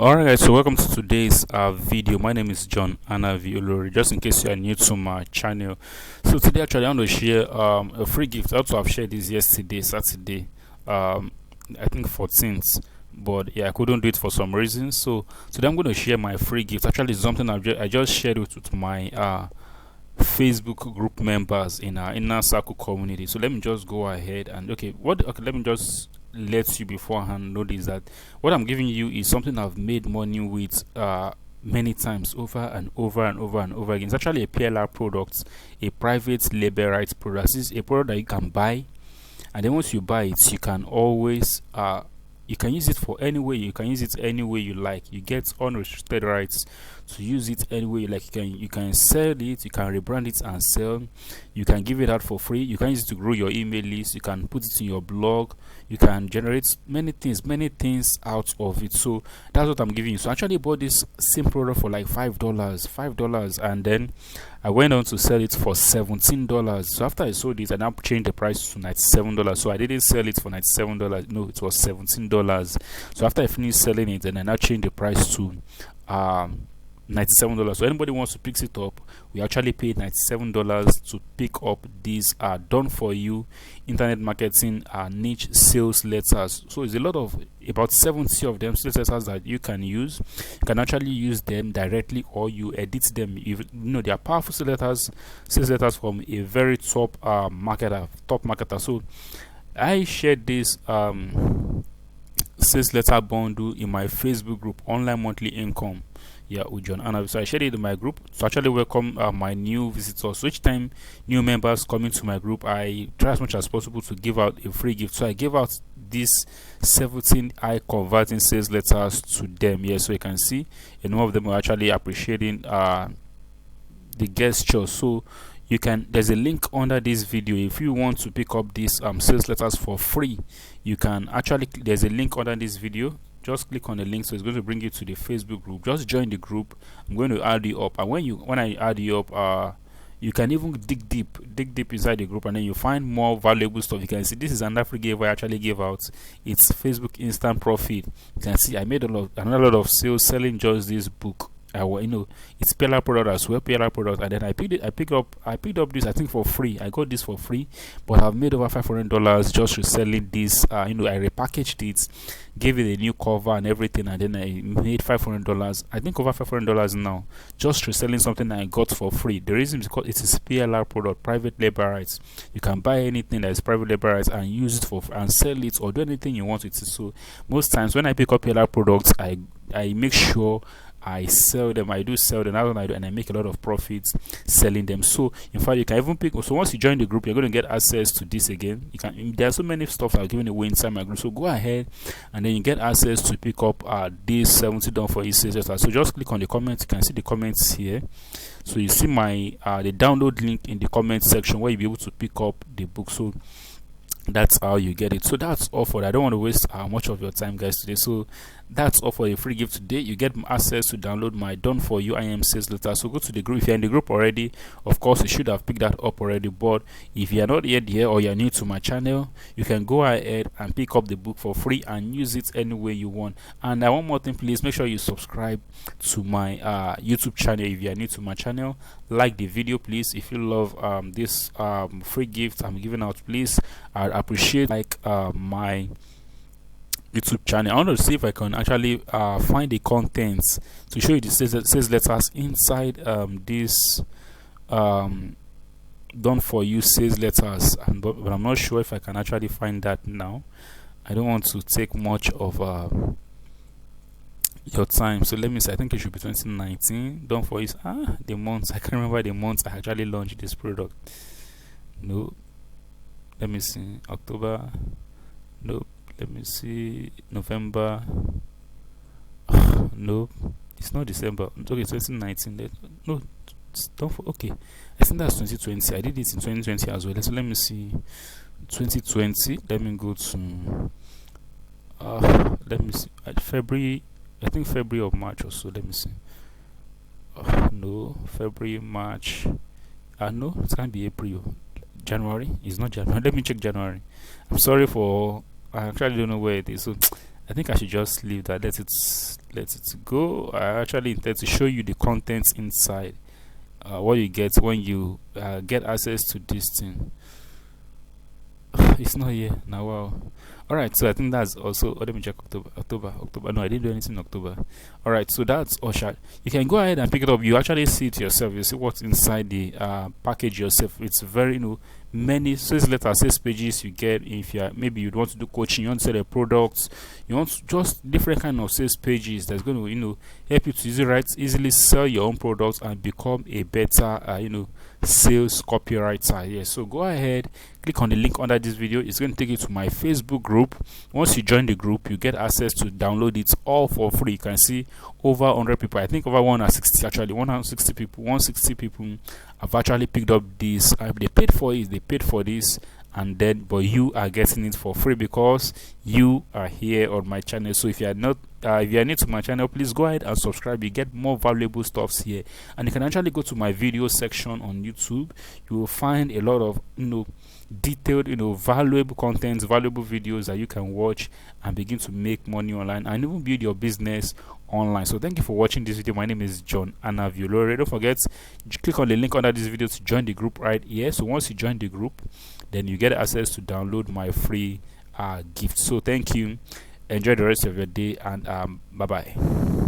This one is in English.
Alright guys, so welcome to today's video. My name is John Anaviolori. Just in case you are new to my channel, so today actually I want to share a free gift. I also have shared this yesterday, Saturday, I think 14th, but yeah, I couldn't do it for some reason. So today I'm going to share my free gift. Actually, it's something I just shared it with my Facebook group members in our inner circle community. So let me just go ahead and let me just let you beforehand notice that what I'm giving you is something I've made money with many times over and over and over and over again. It's actually a PLR product, a private label rights product. This is a product that you can buy, and then once you buy it, you can always you can use it for any way. You can use it any way you like. You get unrestricted rights to use it any way you like. You can sell it, you can rebrand it and sell. You can give it out for free. You can use it to grow your email list. You can put it in your blog. You can generate many things out of it. So that's what I'm giving you. So I actually bought this same product for like $5, and then I went on to sell it for $17. So after I sold it, I now changed the price to $97. So I didn't sell it for $97. No, it was $17. So after I finished selling it, then I now changed the price to $97. So anybody wants to pick it up, we actually paid $97 to pick up these done for you internet marketing niche sales letters. So it's a lot of about 70 of them sales letters that you can use. You can actually use them directly, or you edit them. You know, they are powerful sales letters from a very top marketer. So I shared this sales letter bundle in my Facebook group, Online Monthly Income, with John Anavi. So I shared it in my group to actually welcome my new visitors. So each time new members come into my group, I try as much as possible to give out a free gift. So I gave out these 17 eye converting sales letters to them. So you can see a number of them are actually appreciating the gesture. So you can, there's a link under this video. If you want to pick up these sales letters for free, you can actually, there's a link under this video. Just click on the link, so it's going to bring you to the Facebook group. Just join the group. I'm going to add you up, and when I add you up, you can even dig deep inside the group, and then you find more valuable stuff. You can see this is another free gift I actually gave out. It's Facebook Instant Profit. You can see I made another lot of sales selling just this book. It's PLR product as well, PLR product, and then I picked up this, I think, for free. I got this for free, but I've made over $500 just reselling this. I repackaged it, gave it a new cover and everything, and then I made $500. I think over $500 now, just reselling something I got for free. The reason is because it is PLR product, private label rights. You can buy anything that is private label rights and use it and sell it, or do anything you want with it. So most times when I pick up PLR products, I make sure I sell them. I do sell them. That's what I do, and I make a lot of profits selling them. So in fact, you can even pick. So once you join the group, you're going to get access to this again. You can. There are so many stuff I'm giving away inside my group. So go ahead, and then you get access to pick up these 70 done for you sales. So just click on the comments. You can see the comments here. So you see my the download link in the comment section where you'll be able to pick up the book. So that's how you get it. So that's all for that. I don't want to waste much of your time, guys, today. So that's all for the free gift today. You get access to download my done for you IM sales letter. So go to the group. If you're in the group already, of course you should have picked that up already, but if you're not yet here, or you're new to my channel, you can go ahead and pick up the book for free and use it any way you want. And one more thing, please make sure you subscribe to my YouTube channel if you're new to my channel. Like the video, please. If you love this free gift I'm giving out, please, I'd appreciate my YouTube channel. I want to see if I can actually find the contents to show you the sales letters inside this done for you sales letters, but I'm not sure if I can actually find that now. I don't want to take much of your time. So let me see. I think it should be 2019 done for you. The months, I can't remember the months I actually launched this product. No, let me see. October. Nope. Let me see. November. No, it's not December. Okay, 2019. No, don't. Okay, I think that's 2020. I did it in 2020 as well. So let me see. 2020. Let me go to. Let me see. February. I think February or March or so. Let me see. No, February, March. No, it can't be April. January. It's not January. Let me check January. I'm sorry for. I actually don't know where it is. So I think I should just leave that. Let it go. I actually intend to show you the contents inside. What you get when you get access to this thing. It's not here now. Wow. All right, so I think that's also. Oh, let me check October. No, I didn't do anything in October. All right, so that's Osha. You can go ahead and pick it up. You actually see it yourself. You see what's inside the package yourself. It's very many sales letters, sales pages you get. If you maybe you want to do coaching, you want to sell a product, you want to just different kind of sales pages that's going to help you to easily sell your own products and become a better sales copywriter. Yeah, so go ahead, click on the link under this video. It's going to take you to my Facebook group. Once you join the group, you get access to download it all for free. You can see over 100 people, I think over 160, actually 160 people, 160 people have actually picked up this. They paid for it, they paid for this, and then but you are getting it for free because you are here on my channel. So if you are not if you are new to my channel, please go ahead and subscribe. You get more valuable stuffs here, and you can actually go to my video section on YouTube. You will find a lot of detailed valuable contents, valuable videos that you can watch and begin to make money online and even build your business online. So thank you for watching this video. My name is John Anaviolore. Don't forget, click on the link under this video to join the group right here. So once you join the group, then you get access to download my free gift. So thank you, enjoy the rest of your day, and bye bye.